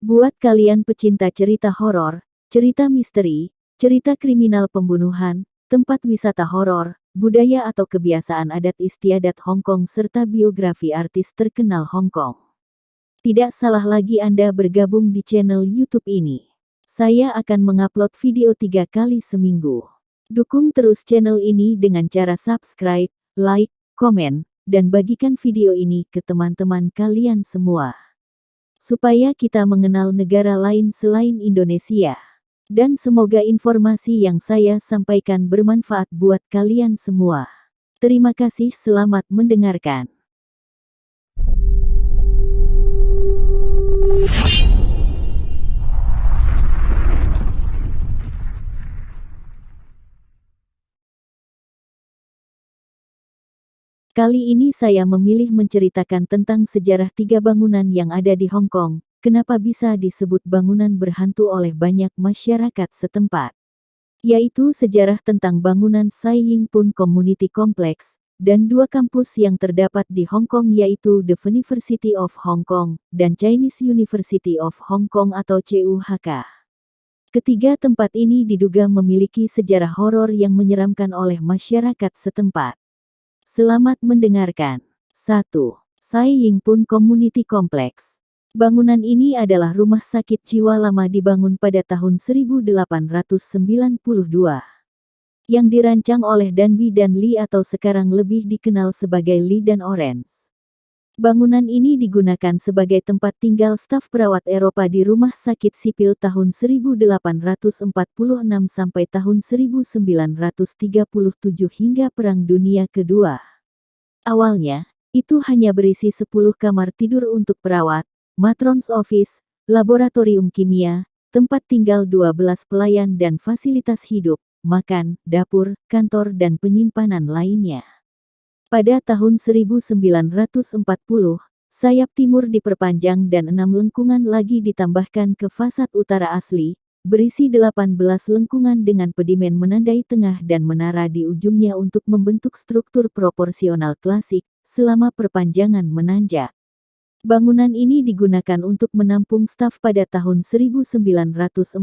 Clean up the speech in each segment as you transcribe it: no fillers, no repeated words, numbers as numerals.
Buat kalian pecinta cerita horor, cerita misteri, cerita kriminal pembunuhan, tempat wisata horor, budaya atau kebiasaan adat istiadat Hong Kong serta biografi artis terkenal Hong Kong. Tidak salah lagi Anda bergabung di channel YouTube ini. Saya akan mengupload video 3 kali seminggu. Dukung terus channel ini dengan cara subscribe, like, komen, dan bagikan video ini ke teman-teman kalian semua. Supaya kita mengenal negara lain selain Indonesia. Dan semoga informasi yang saya sampaikan bermanfaat buat kalian semua. Terima kasih, selamat mendengarkan. Kali ini saya memilih menceritakan tentang sejarah 3 bangunan yang ada di Hong Kong, kenapa bisa disebut bangunan berhantu oleh banyak masyarakat setempat. Yaitu sejarah tentang bangunan Sai Ying Pun Community Complex, dan 2 kampus yang terdapat di Hong Kong yaitu The University of Hong Kong, dan Chinese University of Hong Kong atau CUHK. Ketiga tempat ini diduga memiliki sejarah horor yang menyeramkan oleh masyarakat setempat. Selamat mendengarkan. 1. Sai Ying Pun Community Complex. Bangunan ini adalah rumah sakit jiwa lama dibangun pada tahun 1892. Yang dirancang oleh Danby dan Lee atau sekarang lebih dikenal sebagai Lee dan Orange. Bangunan ini digunakan sebagai tempat tinggal staf perawat Eropa di rumah sakit sipil tahun 1846 sampai tahun 1937 hingga Perang Dunia Kedua. Awalnya, itu hanya berisi 10 kamar tidur untuk perawat, matrons office, laboratorium kimia, tempat tinggal 12 pelayan dan fasilitas hidup, makan, dapur, kantor dan penyimpanan lainnya. Pada tahun 1940, sayap timur diperpanjang dan 6 lengkungan lagi ditambahkan ke fasad utara asli, berisi 18 lengkungan dengan pedimen menandai tengah dan menara di ujungnya untuk membentuk struktur proporsional klasik, selama perpanjangan menanjak. Bangunan ini digunakan untuk menampung staf pada tahun 1941.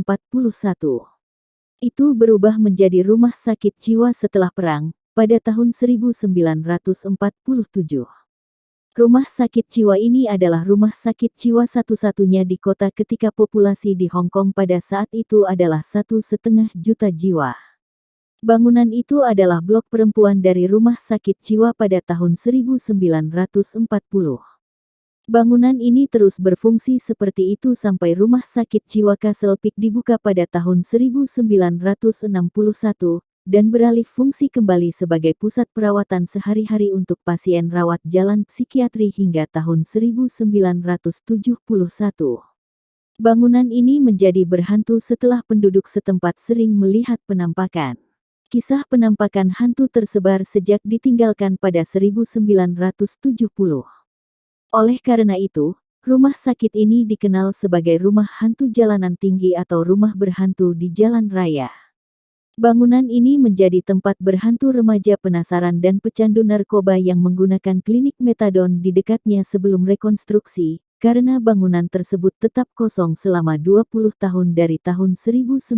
Itu berubah menjadi rumah sakit jiwa setelah perang, pada tahun 1947. Rumah sakit jiwa ini adalah rumah sakit jiwa satu-satunya di kota ketika populasi di Hong Kong pada saat itu adalah 1,5 juta jiwa. Bangunan itu adalah blok perempuan dari rumah sakit jiwa pada tahun 1940. Bangunan ini terus berfungsi seperti itu sampai rumah sakit jiwa Castle Peak dibuka pada tahun 1961. Dan beralih fungsi kembali sebagai pusat perawatan sehari-hari untuk pasien rawat jalan psikiatri hingga tahun 1971. Bangunan ini menjadi berhantu setelah penduduk setempat sering melihat penampakan. Kisah penampakan hantu tersebar sejak ditinggalkan pada 1970. Oleh karena itu, rumah sakit ini dikenal sebagai rumah hantu jalanan tinggi atau rumah berhantu di jalan raya. Bangunan ini menjadi tempat berhantu remaja penasaran dan pecandu narkoba yang menggunakan klinik metadon di dekatnya sebelum rekonstruksi, karena bangunan tersebut tetap kosong selama 20 tahun dari tahun 1970.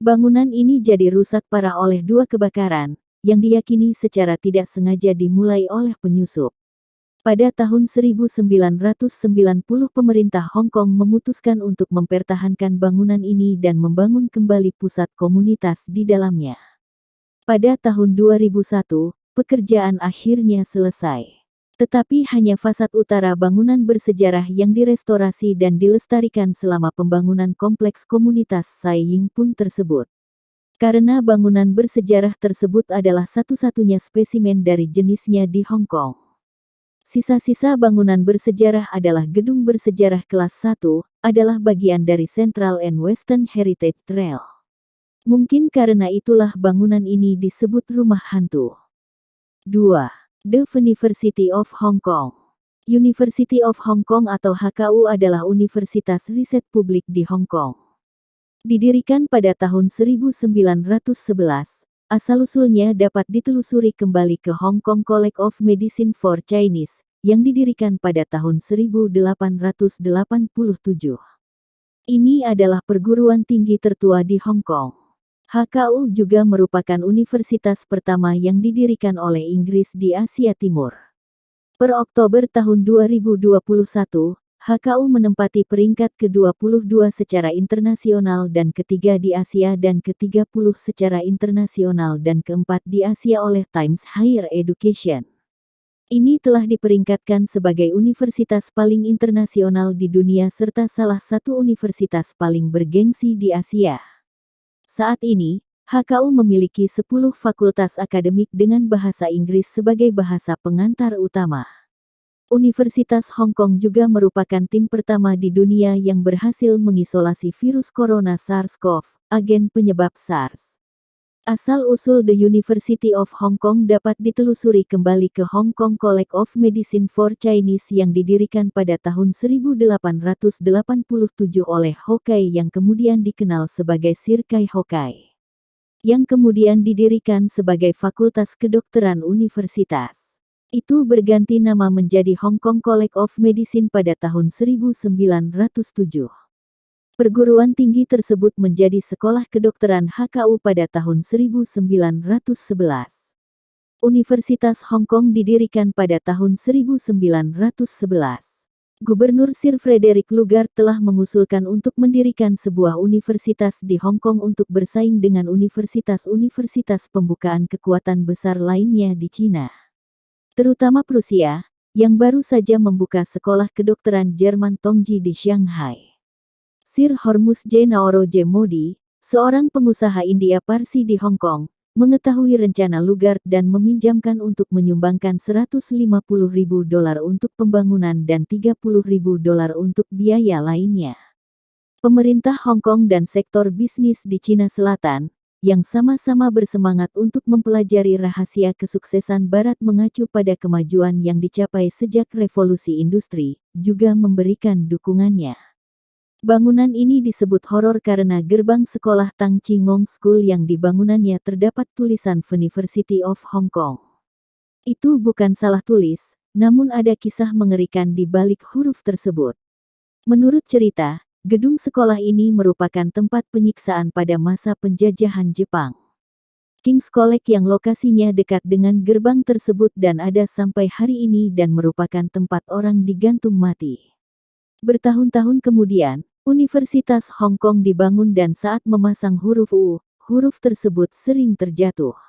Bangunan ini jadi rusak parah oleh 2 kebakaran, yang diyakini secara tidak sengaja dimulai oleh penyusup. Pada tahun 1990 pemerintah Hong Kong memutuskan untuk mempertahankan bangunan ini dan membangun kembali pusat komunitas di dalamnya. Pada tahun 2001, pekerjaan akhirnya selesai. Tetapi hanya fasad utara bangunan bersejarah yang direstorasi dan dilestarikan selama pembangunan kompleks komunitas Sai Ying Pun tersebut. Karena bangunan bersejarah tersebut adalah satu-satunya spesimen dari jenisnya di Hong Kong. Sisa-sisa bangunan bersejarah adalah gedung bersejarah kelas 1, adalah bagian dari Central and Western Heritage Trail. Mungkin karena itulah bangunan ini disebut rumah hantu. 2. The University of Hong Kong. University of Hong Kong atau HKU adalah universitas riset publik di Hong Kong. Didirikan pada tahun 1911. Asal-usulnya dapat ditelusuri kembali ke Hong Kong College of Medicine for Chinese, yang didirikan pada tahun 1887. Ini adalah perguruan tinggi tertua di Hong Kong. HKU juga merupakan universitas pertama yang didirikan oleh Inggris di Asia Timur. Per Oktober tahun 2021, HKU menempati peringkat ke-22 secara internasional dan ketiga di Asia dan ke-30 secara internasional dan keempat di Asia oleh Times Higher Education. Ini telah diperingkatkan sebagai universitas paling internasional di dunia serta salah satu universitas paling bergengsi di Asia. Saat ini, HKU memiliki 10 fakultas akademik dengan bahasa Inggris sebagai bahasa pengantar utama. Universitas Hong Kong juga merupakan tim pertama di dunia yang berhasil mengisolasi virus corona SARS-CoV, agen penyebab SARS. Asal-usul The University of Hong Kong dapat ditelusuri kembali ke Hong Kong College of Medicine for Chinese yang didirikan pada tahun 1887 oleh Hokkai yang kemudian dikenal sebagai Sirkai Hokkai, yang kemudian didirikan sebagai Fakultas Kedokteran Universitas. Itu berganti nama menjadi Hong Kong College of Medicine pada tahun 1907. Perguruan tinggi tersebut menjadi sekolah kedokteran HKU pada tahun 1911. Universitas Hong Kong didirikan pada tahun 1911. Gubernur Sir Frederick Lugard telah mengusulkan untuk mendirikan sebuah universitas di Hong Kong untuk bersaing dengan universitas-universitas pembukaan kekuatan besar lainnya di Cina, terutama Prusia, yang baru saja membuka sekolah kedokteran Jerman Tongji di Shanghai. Sir Hormuz J. Naoroje Modi, seorang pengusaha India Parsi di Hong Kong, mengetahui rencana Lugard dan meminjamkan untuk menyumbangkan $150.000 untuk pembangunan dan $30.000 untuk biaya lainnya. Pemerintah Hong Kong dan sektor bisnis di Cina Selatan, yang sama-sama bersemangat untuk mempelajari rahasia kesuksesan Barat mengacu pada kemajuan yang dicapai sejak revolusi industri, juga memberikan dukungannya. Bangunan ini disebut horor karena gerbang sekolah Tang Chi Ngong School yang di bangunannya terdapat tulisan University of Hong Kong. Itu bukan salah tulis, namun ada kisah mengerikan di balik huruf tersebut. Menurut cerita, gedung sekolah ini merupakan tempat penyiksaan pada masa penjajahan Jepang. King's College yang lokasinya dekat dengan gerbang tersebut dan ada sampai hari ini dan merupakan tempat orang digantung mati. Bertahun-tahun kemudian, Universitas Hong Kong dibangun dan saat memasang huruf U, huruf tersebut sering terjatuh.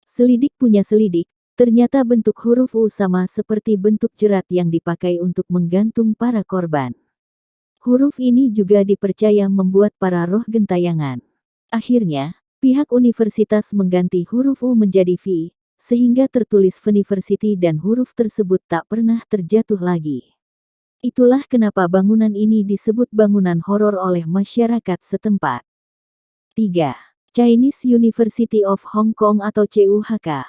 Selidik punya selidik, ternyata bentuk huruf U sama seperti bentuk jerat yang dipakai untuk menggantung para korban. Huruf ini juga dipercaya membuat para roh gentayangan. Akhirnya, pihak universitas mengganti huruf U menjadi V, sehingga tertulis University dan huruf tersebut tak pernah terjatuh lagi. Itulah kenapa bangunan ini disebut bangunan horor oleh masyarakat setempat. 3. Chinese University of Hong Kong atau CUHK.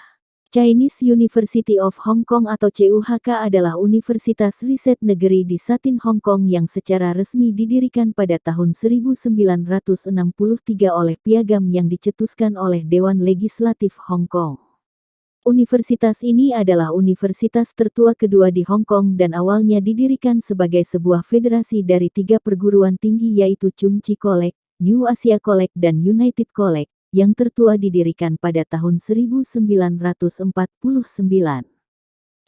Chinese University of Hong Kong atau CUHK adalah universitas riset negeri di Satin Hong Kong yang secara resmi didirikan pada tahun 1963 oleh piagam yang dicetuskan oleh Dewan Legislatif Hong Kong. Universitas ini adalah universitas tertua kedua di Hong Kong dan awalnya didirikan sebagai sebuah federasi dari 3 perguruan tinggi yaitu Chung Chi College, New Asia College dan United College, yang tertua didirikan pada tahun 1949.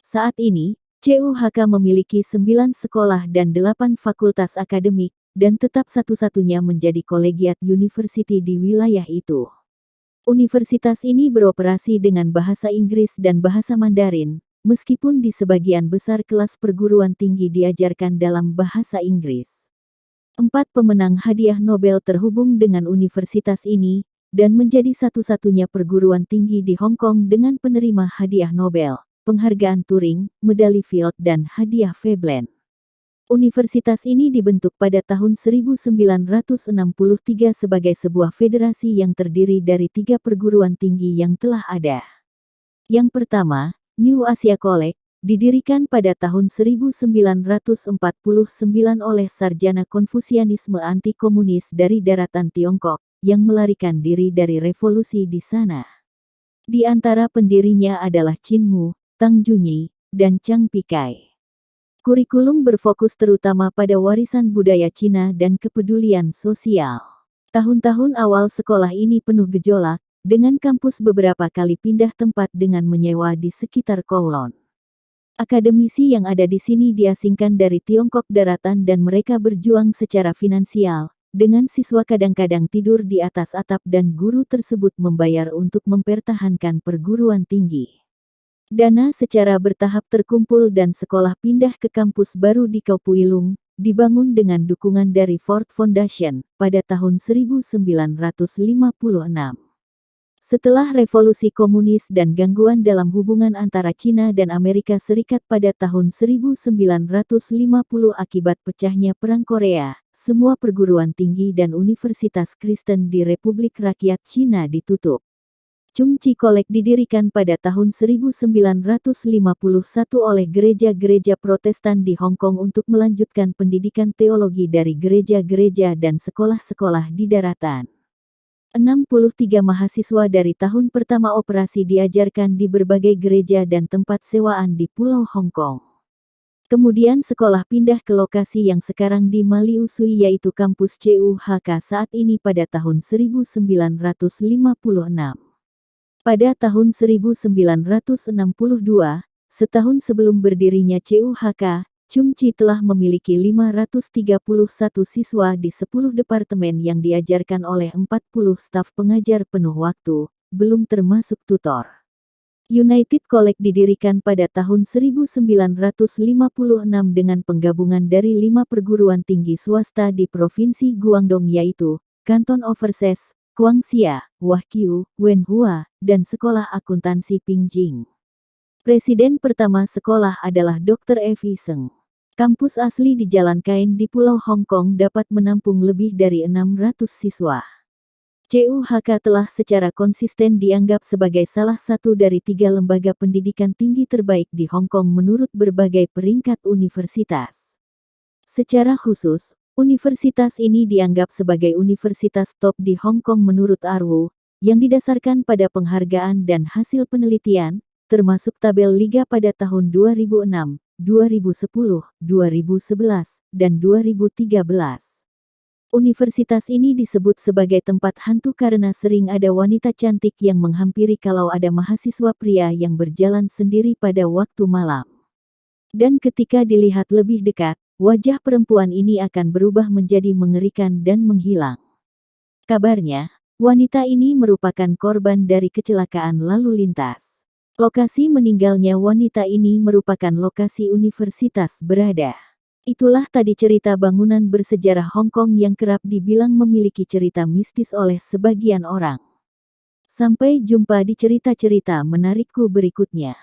Saat ini, CUHK memiliki 9 sekolah dan 8 fakultas akademik, dan tetap satu-satunya menjadi kolegiat university di wilayah itu. Universitas ini beroperasi dengan bahasa Inggris dan bahasa Mandarin, meskipun di sebagian besar kelas perguruan tinggi diajarkan dalam bahasa Inggris. 4 pemenang hadiah Nobel terhubung dengan universitas ini, dan menjadi satu-satunya perguruan tinggi di Hong Kong dengan penerima hadiah Nobel, penghargaan Turing, medali Fields dan hadiah Veblen. Universitas ini dibentuk pada tahun 1963 sebagai sebuah federasi yang terdiri dari 3 perguruan tinggi yang telah ada. Yang pertama, New Asia College, didirikan pada tahun 1949 oleh sarjana Konfusianisme anti-komunis dari daratan Tiongkok, yang melarikan diri dari revolusi di sana. Di antara pendirinya adalah Qin Mu, Tang Junyi, dan Chang Pikai. Kurikulum berfokus terutama pada warisan budaya Cina dan kepedulian sosial. Tahun-tahun awal sekolah ini penuh gejolak, dengan kampus beberapa kali pindah tempat dengan menyewa di sekitar Kowloon. Akademisi yang ada di sini diasingkan dari Tiongkok daratan dan mereka berjuang secara finansial, dengan siswa kadang-kadang tidur di atas atap dan guru tersebut membayar untuk mempertahankan perguruan tinggi. Dana secara bertahap terkumpul dan sekolah pindah ke kampus baru di Kaupuilung, dibangun dengan dukungan dari Ford Foundation, pada tahun 1956. Setelah revolusi komunis dan gangguan dalam hubungan antara Cina dan Amerika Serikat pada tahun 1950 akibat pecahnya Perang Korea, semua perguruan tinggi dan universitas Kristen di Republik Rakyat Cina ditutup. Chung Chi College didirikan pada tahun 1951 oleh gereja-gereja Protestan di Hong Kong untuk melanjutkan pendidikan teologi dari gereja-gereja dan sekolah-sekolah di daratan. 63 mahasiswa dari tahun pertama operasi diajarkan di berbagai gereja dan tempat sewaan di Pulau Hong Kong. Kemudian sekolah pindah ke lokasi yang sekarang di Mali Usui yaitu kampus CUHK saat ini pada tahun 1956. Pada tahun 1962, setahun sebelum berdirinya CUHK, Chung Chi telah memiliki 531 siswa di 10 departemen yang diajarkan oleh 40 staf pengajar penuh waktu, belum termasuk tutor. United College didirikan pada tahun 1956 dengan penggabungan dari 5 perguruan tinggi swasta di Provinsi Guangdong yaitu, Canton Overseas, Guangxia, Wahqiu, Wenhua, dan Sekolah Akuntansi Pingjing. Presiden pertama sekolah adalah Dr. Evie Seng. Kampus asli di Jalan Kain di Pulau Hong Kong dapat menampung lebih dari 600 siswa. CUHK telah secara konsisten dianggap sebagai salah satu dari 3 lembaga pendidikan tinggi terbaik di Hong Kong menurut berbagai peringkat universitas. Secara khusus, universitas ini dianggap sebagai universitas top di Hong Kong menurut Arwu, yang didasarkan pada penghargaan dan hasil penelitian, termasuk tabel liga pada tahun 2006, 2010, 2011, dan 2013. Universitas ini disebut sebagai tempat hantu karena sering ada wanita cantik yang menghampiri kalau ada mahasiswa pria yang berjalan sendiri pada waktu malam. Dan ketika dilihat lebih dekat, wajah perempuan ini akan berubah menjadi mengerikan dan menghilang. Kabarnya, wanita ini merupakan korban dari kecelakaan lalu lintas. Lokasi meninggalnya wanita ini merupakan lokasi universitas berada. Itulah tadi cerita bangunan bersejarah Hong Kong yang kerap dibilang memiliki cerita mistis oleh sebagian orang. Sampai jumpa di cerita-cerita menarikku berikutnya.